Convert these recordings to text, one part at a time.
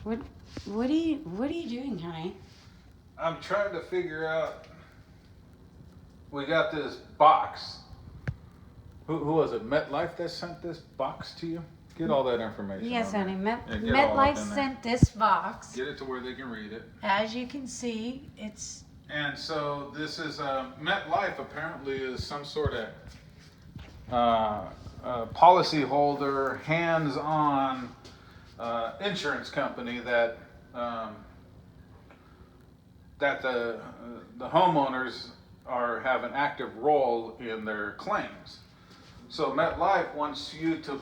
What what are you doing, honey? I'm trying to figure out. We got this box. Who was it? MetLife that sent this box to you? Get all that information. Yes, on honey. there. Yeah, get all MetLife up in there. sent this box. Get it to where they can read it. As you can see, it's And so this is MetLife apparently is some sort of policyholder, hands-on insurance company that the homeowners have an active role in their claims. So MetLife wants you to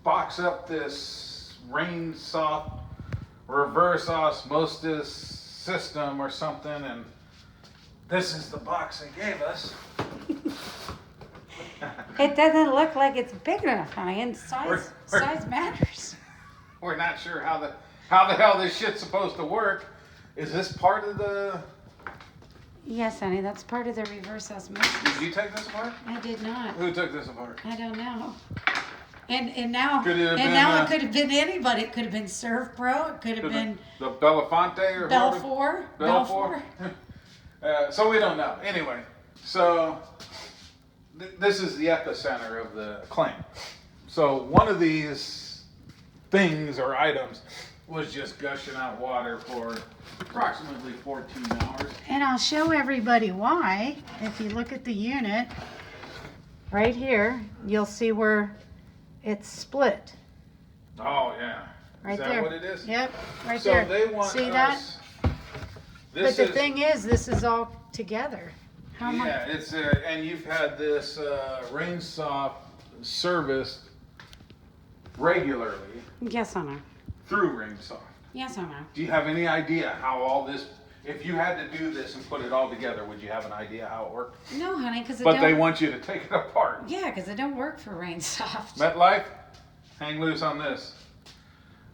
box up this rain soft reverse osmosis system or something, and this is the box they gave us. it doesn't look like it's big enough, honey, and size matters. We're not sure how the hell this shit's supposed to work. Is this part of the? Yes, honey, that's part of the reverse osmosis. Did you take this apart? I did not. Who took this apart? I don't know. And now Could it have been, it could have been anybody. It could have been ServPro. It could have been the Belafonte or Belfour. Belfour. So we don't know. Anyway, so this is the epicenter of the claim. So one of these things or items was just gushing out water for approximately 14 hours. And I'll show everybody why. If you look at the unit right here, you'll see where it's split. Oh yeah. Right is that there. what it is? Yep, right so there. They want see us, that? This But the thing is, this is all together. How much? Yeah, it's and you've had this RainSoft serviced regularly Yes, I know. through RainSoft. Yes, I know. Do you have any idea how all this? If you had to do this and put it all together, would you have an idea how it worked? No, honey, because it But don't. they want you to take it apart. Yeah, because it don't work for RainSoft. MetLife, hang loose on this.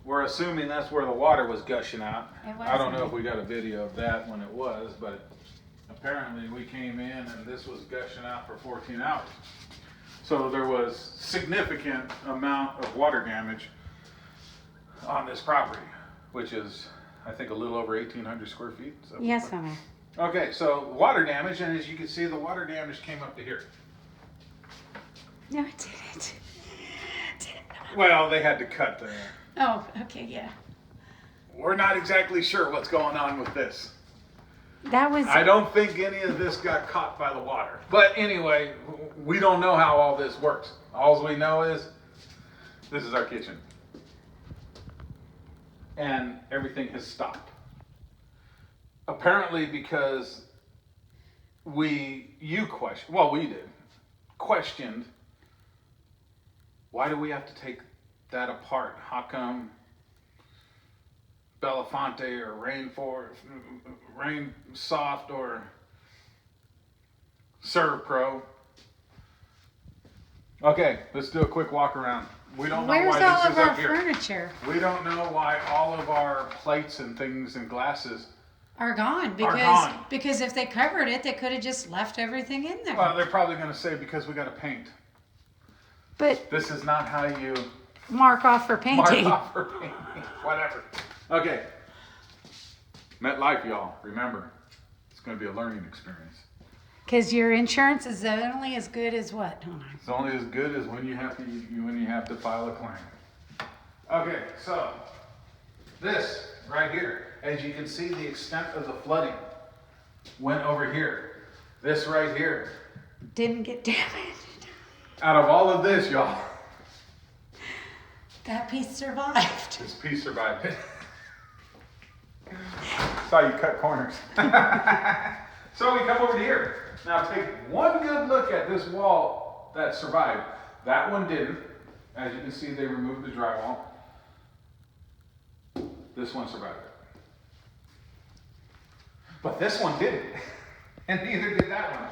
We're assuming that's where the water was gushing out. It was, I don't know honey. if we got a video of that when it was, but apparently we came in and this was gushing out for 14 hours. So there was significant amount of water damage on this property, which is, I think, a little over 1,800 square feet. So Yes, honey. okay, so water damage, and as you can see, the water damage came up to here. No, it didn't. Well, they had to cut there. Oh, okay, yeah. We're not exactly sure what's going on with this. That was. I don't think any of this got caught by the water. But anyway, we don't know how all this works. All we know is this is our kitchen. And everything has stopped. Apparently because we questioned, why do we have to take that apart? How come Belafonte or RainSoft or ServPro? Okay, let's do a quick walk around. We don't know Where's why all this of is our up here. furniture? We don't know why all of our plates and things and glasses Are gone because if they covered it, they could have just left everything in there. Well, they're probably going to say because we got to paint. But This is not how you mark off for mark painting. off for painting. Whatever. Okay. MetLife, y'all. Remember, it's going to be a learning experience. Because your insurance is only as good as what, honey? It's only as good as when you have to file a claim. Okay, so this right here, as you can see, the extent of the flooding went over here. This right here. Didn't get damaged. Out of all of this, y'all, That piece survived. this piece survived it. Saw you cut corners. So we come over to here. Now take one good look at this wall that survived. That one didn't. As you can see, they removed the drywall. This one survived it. But this one didn't. And neither did that one.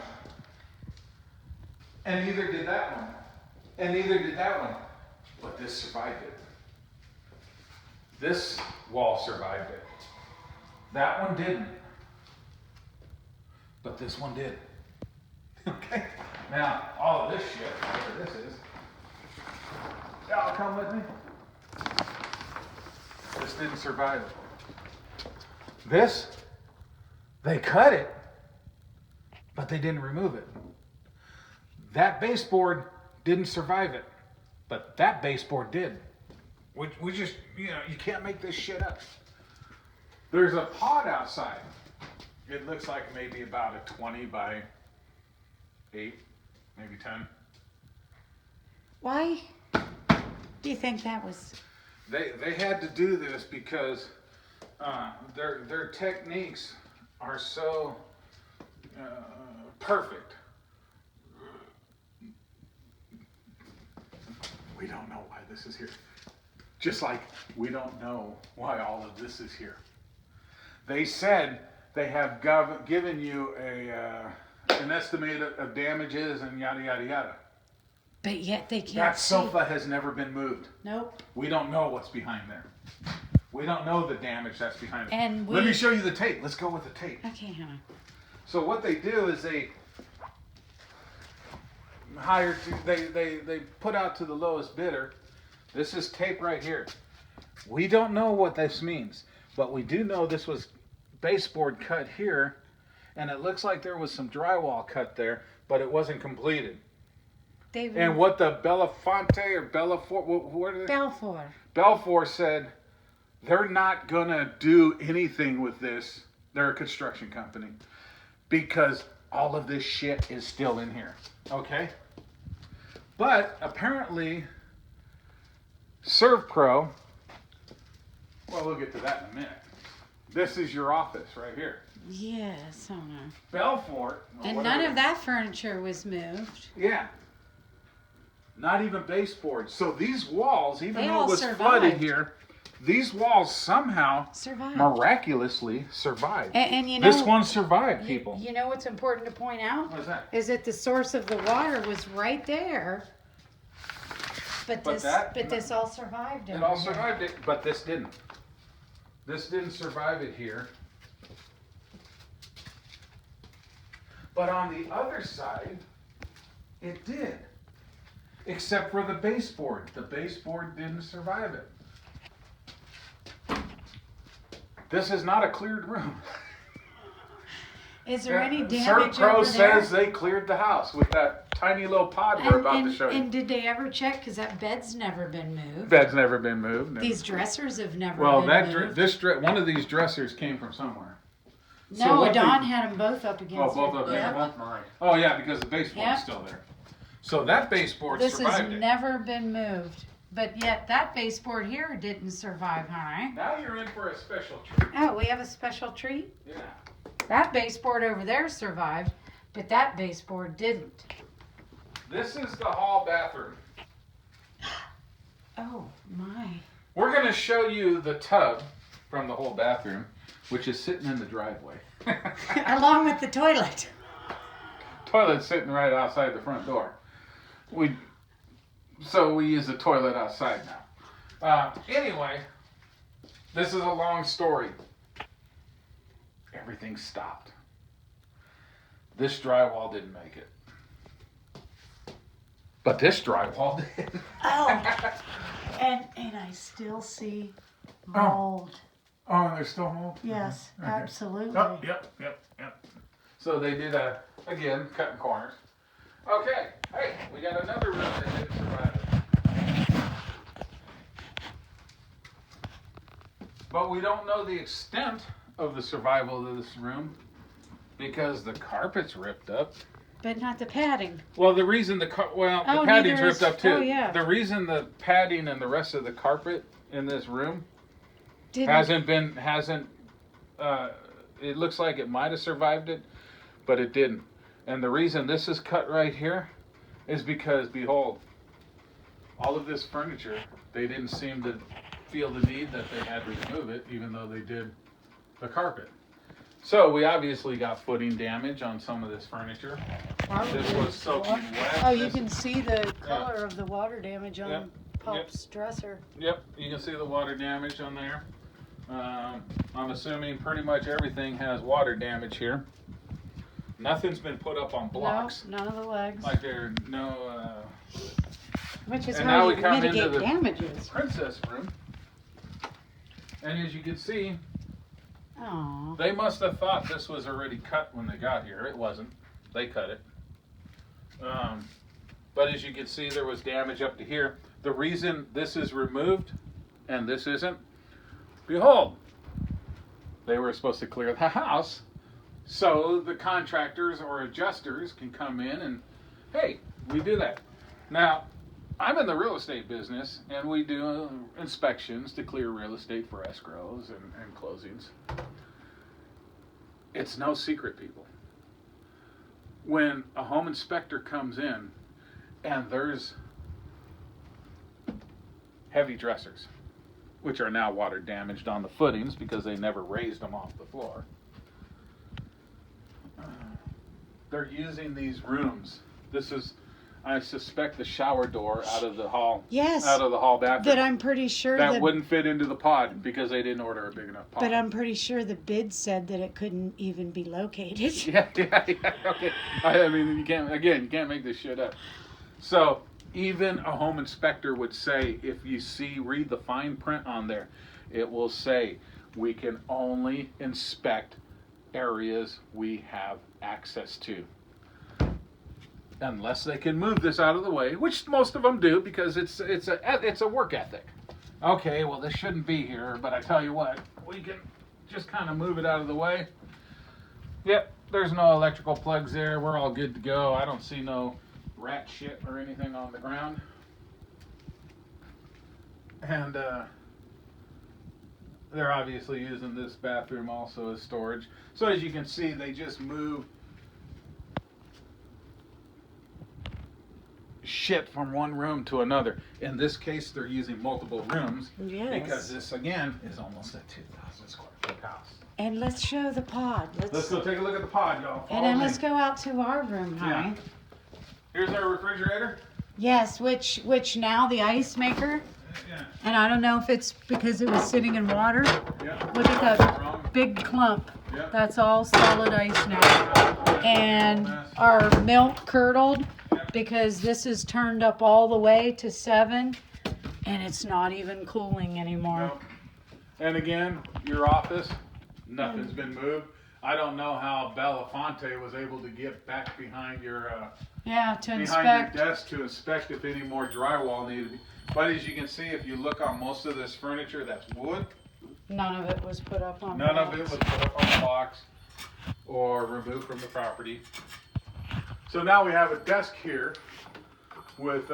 And neither did that one. And neither did that one. But this survived it. This wall survived it. That one didn't. But this one did. Okay? Now, all of this shit, whatever this is, y'all come with me. This didn't survive it. This, they cut it, but they didn't remove it. That baseboard didn't survive it, but that baseboard did. We just, you know, you can't make this shit up. There's a pod outside. It looks like maybe about a 20 by 8, maybe 10. Why do you think that was? They had to do this because their techniques are so perfect. We don't know why this is here. Just like we don't know why all of this is here. They said they have given you an estimate of damages and yada yada yada. But yet they can't That see. sofa has never been moved. Nope. We don't know what's behind there. We don't know the damage that's behind it. And Let me show you the tape. Let's go with the tape. Okay, Hannah. So what they do is they they put out to the lowest bidder. This is tape right here. We don't know what this means, but we do know this was baseboard cut here, and it looks like there was some drywall cut there, but it wasn't completed. David. And what the Belafonte or what are they? Balfour. Balfour said they're not gonna do anything with this. They're a construction company because all of this shit is still in here. Okay? But apparently, ServPro, well, we'll get to that in a minute. This is your office right here. Yes, Hannah. Belfort. And none of that furniture was moved. Yeah. Not even baseboards. So these walls, even They though all it was survived. flooded here, these walls somehow Survived. miraculously survived. And you know, This one survived, people. You know what's important to point out? What's that? Is that the source of the water was right there. But this all survived. It all survived it, but this didn't. This didn't survive it here. But on the other side, it did. Except for the baseboard. The baseboard didn't survive it. This is not a cleared room. Is there any damage ServPro over there? says they cleared the house with that tiny little pod we're about to show you. And did they ever check? Because that bed's never been moved. Bed's never been moved. No. These dressers have never Well, been moved. one of these dressers came from somewhere. So No, what Don they- had them both up against both it. of them. Yep. That's mine. Oh yeah, because the baseboard's Yep. still there. So that baseboard This has survived it. never been moved. But yet that baseboard here didn't survive, huh? Now you're in for a special treat. Oh, we have a special treat? Yeah. That baseboard over there survived, but that baseboard didn't. This is the hall bathroom. Oh, my. We're going to show you the tub from the whole bathroom, which is sitting in the driveway. Along with the toilet. Toilet's sitting right outside the front door. So we use the toilet outside now. Anyway, this is a long story. Everything stopped. This drywall didn't make it. But this drywall did. Oh, and I still see mold. Oh, there's still mold? Yes, Okay. absolutely. Oh, yep. So they did again, cutting corners. Okay, hey, we got another room that didn't survive it. But we don't know the extent of the survival of this room because the carpet's ripped up. But not the padding. Well, the reason the Oh, padding's neither ripped is- up too. oh, yeah. The reason the padding and the rest of the carpet in this room Didn't, hasn't it looks like it might have survived it, but it didn't. And the reason this is cut right here is because, behold, all of this furniture, they didn't seem to feel the need that they had to remove it, even though they did the carpet. So we obviously got footing damage on some of this furniture. This was soaking wet. Oh, you This- can see the color of the water damage on Yep. Pop's dresser. Yep, you can see the water damage on there. I'm assuming pretty much everything has water damage here. Nothing's been put up on blocks. No, none of the legs. Like there are no Which is and how now you we come into mitigate the- damages. princess room. And as you can see, Oh. they must have thought this was already cut when they got here. It wasn't. They cut it. But as you can see, there was damage up to here. The reason this is removed and this isn't, behold, they were supposed to clear the house so the contractors or adjusters can come in and, hey, we do that. Now, I'm in the real estate business, and we do inspections to clear real estate for escrows and closings. It's no secret, people. When a home inspector comes in and there's heavy dressers, which are now water damaged on the footings because they never raised them off the floor, they're using these rooms. This is, I suspect, the shower door out of the hall. Yes. Out of the hall bathroom. But I'm pretty sure that wouldn't fit into the pod because they didn't order a big enough pod. But I'm pretty sure the bid said that it couldn't even be located. Yeah. Okay. I mean, you can't make this shit up. So even a home inspector would say, if you read the fine print on there, it will say we can only inspect areas we have access to. Unless they can move this out of the way, which most of them do because it's a work ethic. Okay, well this shouldn't be here, but I tell you what, we can just kind of move it out of the way. Yep, there's no electrical plugs there. We're all good to go. I don't see no rat shit or anything on the ground. And they're obviously using this bathroom also as storage. So as you can see, they just move shit from one room to another. In this case, they're using multiple rooms. Yes. Because this, again, is almost a 2,000 square foot house. And let's show the pod. Let's go take a look at the pod, y'all. And then let's go out to our room, honey. Yeah. Here's our refrigerator. Yes, which now the ice maker. Yeah. And I don't know if it's because it was sitting in water. Yeah. Look at that big clump. Yeah. That's all solid ice now. And our milk curdled because this is turned up all the way to 7 and it's not even cooling anymore. Nope. And again, your office, nothing's been moved. I don't know how Belafonte was able to get back behind your to behind inspect. your desk to inspect if any more drywall needed to be. But as you can see, if you look on most of this furniture, that's wood. None of it was put up on None of blocks. it was put up on the box or removed from the property. So now we have a desk here with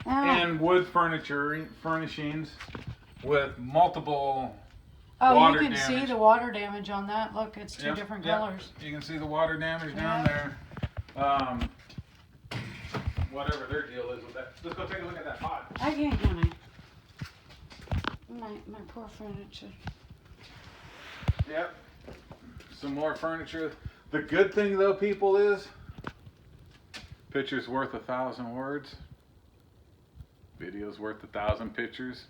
and wood furnishings with multiple water you can see damage. the water damage on that. Look, it's two different colors. You can see the water damage down there. Whatever their deal is with that. Let's go take a look at that pod. I can't, honey. My poor furniture. Yep. Some more furniture. The good thing though, people, is picture's worth 1,000 words. Video's worth 1,000 pictures.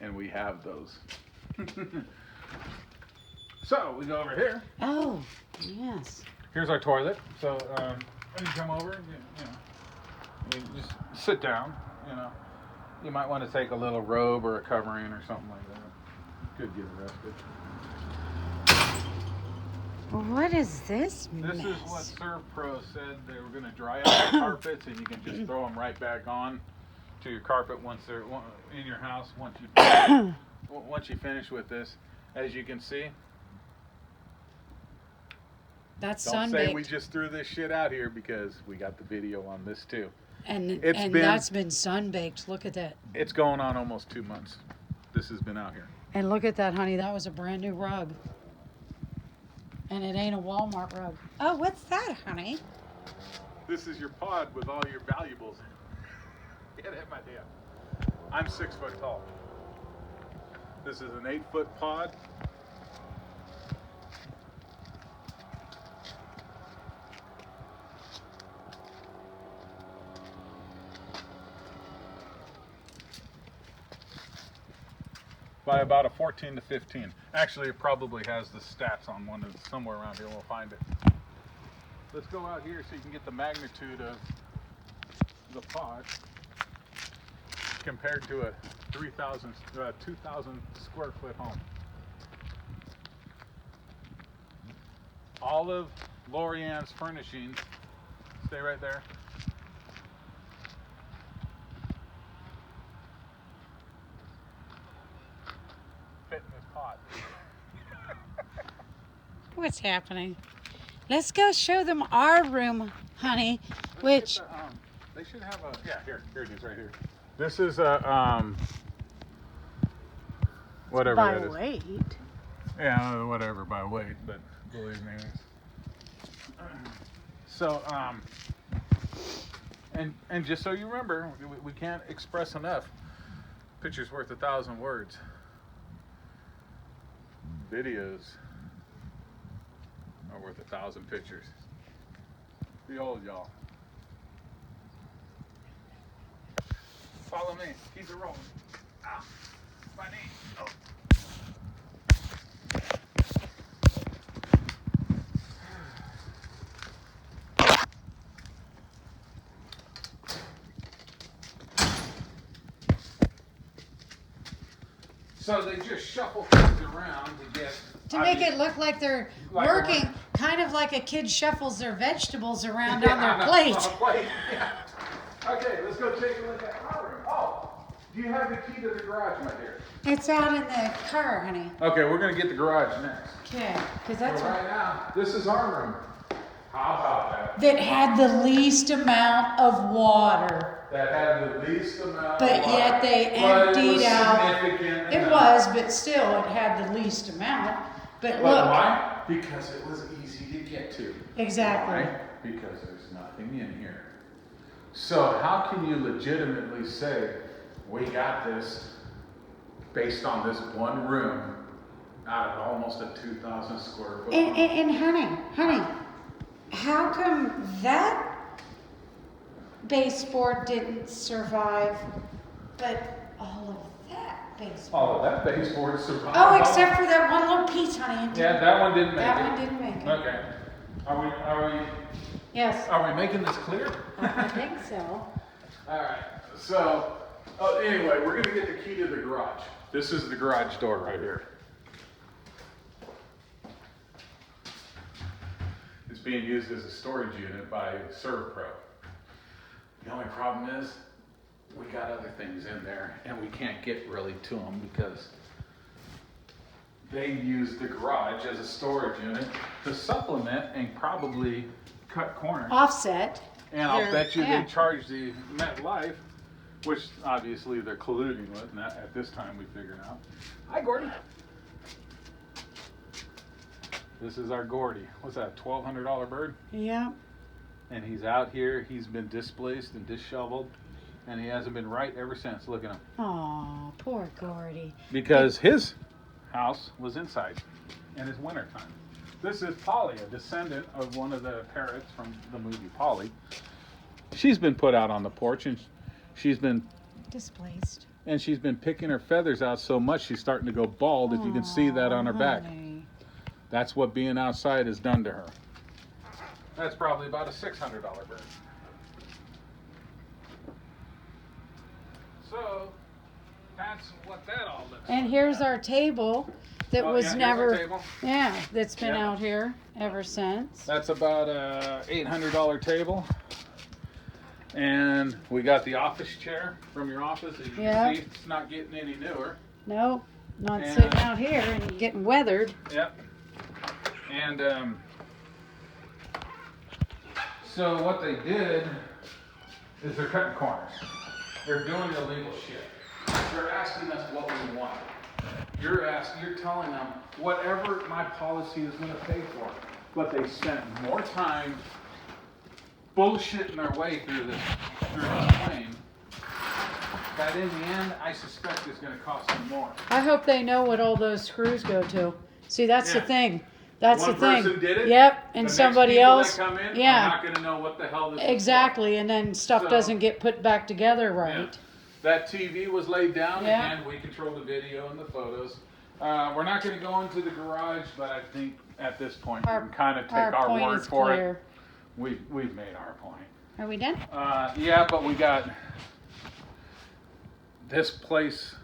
And we have those. So we go over here. Oh, yes. Here's our toilet. So when you come over, you just sit down. You might want to take a little robe or a covering or something like that. Could get arrested. What is this mess? This is what ServPro said they were going to dry out the carpets, and you can just throw them right back on to your carpet once they're in your house. Once you finish with this, as you can see. That's Don't sun-baked. say we just threw this shit out here because we got the video on this too. And It's been- that's been sun-baked. Look at that. It's going on almost 2 months. This has been out here. And look at that, honey. That was a brand new rug. And it ain't a Walmart rug. Oh, what's that, honey? This is your pod with all your valuables in. Get it, my dear. I'm 6 foot tall. This is an 8-foot pod. By about a 14 to 15. Actually, it probably has the stats on one that's somewhere around here. We'll find it. Let's go out here so you can get the magnitude of the pod. compared to a 2,000 square foot home. Olive Lorianne's Furnishings. Stay right there. Fit in this pot. What's happening? Let's go show them our room, honey. Which They should have a, yeah, here it is right here. This is a, whatever by that is. weight. Yeah, whatever by weight, but believe me. So, and just so you remember, we can't express enough. Picture's worth 1,000 words. Videos are worth 1,000 pictures. Behold, y'all. Follow me. Keep it rolling. Ah, my knee. Oh. So they just shuffle things around to get make it look like they're Like working, a- kind of like a kid shuffles their vegetables around Yeah, on their on a plate. plate. Yeah. Okay, let's go take a look at our room. Oh, do you have the key to the garage, my dear? It's out in the car, honey. Okay, we're gonna get the garage next. Okay, because So that's right now, this is our room. How about that? that had the least amount of water. That had the least amount But of water. yet they But it emptied was out. significant It enough. was, but still, it had the least amount. But But look, why? Because it was easy to get to. exactly. Why? Because there's nothing in here. So how can you legitimately say, we got this based on this one room out of almost a 2,000 square foot home? And honey, how come that baseboard didn't survive, but all of that baseboard? All of that baseboard survived. Oh, except for that one little piece, honey. Yeah, that one didn't make That it. one didn't make it. Okay. Yes, Are we making this clear? I think so. All right. So, anyway, we're gonna get the key to the garage. This is the garage door right here. It's being used as a storage unit by ServPro. The only problem is we got other things in there and we can't get really to them because they use the garage as a storage unit to supplement and probably cut corners. Offset. And I'll They're- bet you yeah. they charge the MetLife, which obviously they're colluding with, and that at this time we figured out. Hi, Gordy. This is our Gordy. What's that, $1,200 bird? Yeah. And he's out here, he's been displaced and disheveled, and he hasn't been right ever since. Look at him. Aw, poor Gordy. Because his house was inside in his wintertime. This is Polly, a descendant of one of the parrots from the movie Polly. She's been put out on the porch and she's been picking her feathers out so much she's starting to go bald, if you can see that on her back. Honey. That's what being outside has done to her. That's probably about a $600 bird. So that's what that all looks like. And here's our table that Oh, was yeah, here's our never, table. that's been Yeah. out here ever since. That's about a $800 table. And we got the office chair from your office. As you can Yeah. see, it's not getting any newer. Nope, not And- sitting out here and getting weathered. Yep. And so what they did is they're cutting corners. They're doing illegal shit. They're asking us what we want. You're telling them whatever my policy is going to pay for. But they spent more time bullshitting their way through this claim that in the end I suspect is going to cost them more. I hope they know what all those screws go to. See, that's the Yeah. thing. That's One the thing. person did it. Yep, The and next somebody people else. that come in are Yeah, not going to know what the hell this is for. exactly. And then stuff So- doesn't get put back together Yeah. right. That TV was laid down Yeah. and we control the video and the photos. We're not going to go into the garage, but I think at this point we can kind of take our point word is for clear. it. We've made our point. Are we done? Yeah, but we got This place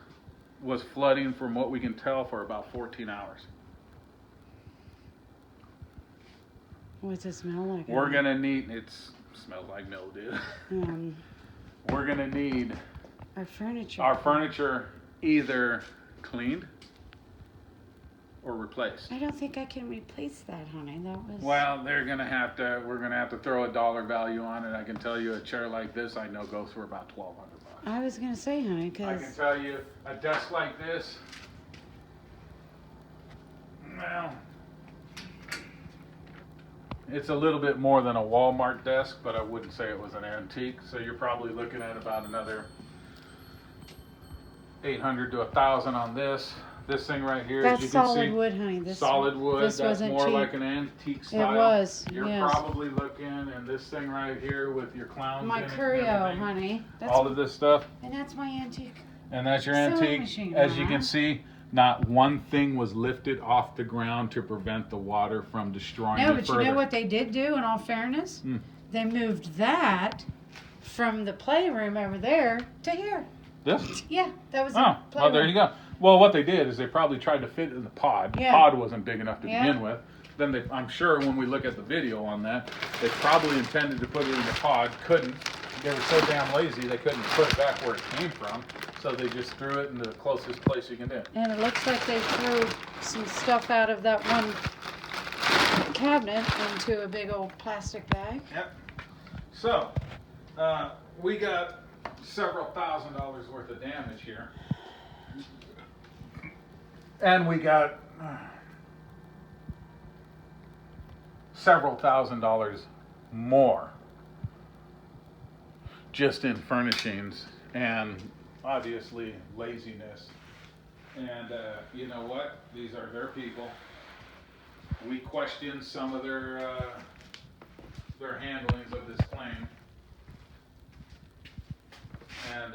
was flooding, from what we can tell, for about 14 hours. What's it smell like? We're gonna need, it smells like mildew. We're gonna need our furniture. Either cleaned or replaced. I don't think I can replace that, honey. That was. Well, we're gonna have to throw a dollar value on it. I can tell you a chair like this, I know goes for about $1,200. I was gonna say, honey, I can because tell you a desk like this, well, it's a little bit more than a Walmart desk, but I wouldn't say it was an antique. So you're probably looking at about another $800 to $1,000 on this. This thing right here, as that's you can solid see, wood, honey. This solid wood. This That's wasn't more cheap. like an antique style. It was. You're yes. probably looking, and this thing right here with your clowns My in it and Curio, everything, honey. That's all of this stuff, and that's my antique. and that's your Sewing antique. machine, As you huh? can see, not one thing was lifted off the ground to prevent the water from destroying No, it but further. you know what they did do, in all fairness? Hmm. They moved that from the playroom over there to here. This? Yeah, that was the Oh, playroom. well, there you go. Well, what they did is they probably tried to fit in the pod. Yeah. The pod wasn't big enough to Yeah. begin with. Then I'm sure when we look at the video on that, they probably intended to put it in the pod, couldn't. They were so damn lazy they couldn't put it back where it came from, so they just threw it in the closest place you can do. And it looks like they threw some stuff out of that one cabinet into a big old plastic bag. Yep. So, we got several $1,000s worth of damage here. And we got several $1,000s more just in furnishings and obviously laziness. And you know what? These are their people. We questioned some of their handlings of this claim. And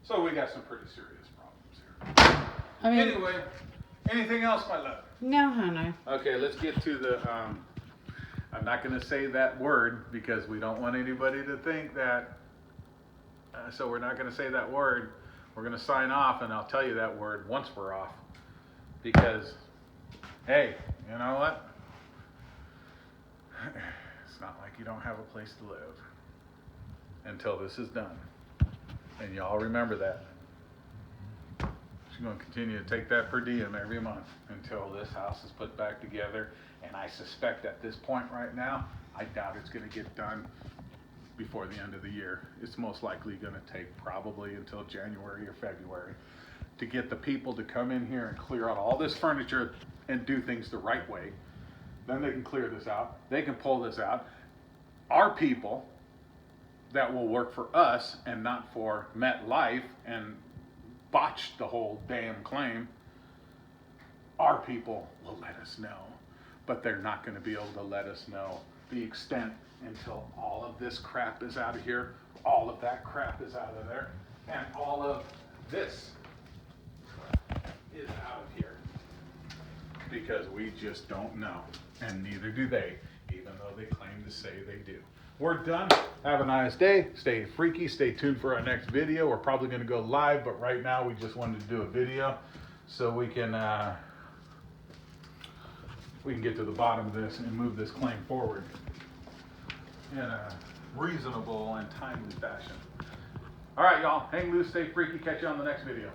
so we got some pretty serious problems here. I mean, Anyway, anything else, my love? no, honey. Okay, let's get to the, I'm not going to say that word because we don't want anybody to think that, so we're not going to say that word. We're going to sign off, and I'll tell you that word once we're off. Because, hey, you know what? It's not like you don't have a place to live until this is done. And y'all remember that. She's going to continue to take that per diem every month until this house is put back together. And I suspect at this point right now, I doubt it's going to get done before the end of the year. It's most likely going to take probably until January or February to get the people to come in here and clear out all this furniture and do things the right way. Then they can clear this out. They can pull this out. Our people that will work for us and not for MetLife and botch the whole damn claim, our people will let us know. But they're not going to be able to let us know the extent until all of this crap is out of here, all of that crap is out of there, and all of this is out of here. Because we just don't know, and neither do they, even though they claim to say they do. We're done. Have a nice day. Stay freaky. Stay tuned for our next video. We're probably going to go live, but right now we just wanted to do a video so we can get to the bottom of this and move this claim forward in a reasonable and timely fashion. All right, y'all. Hang loose. Stay freaky. Catch you on the next video.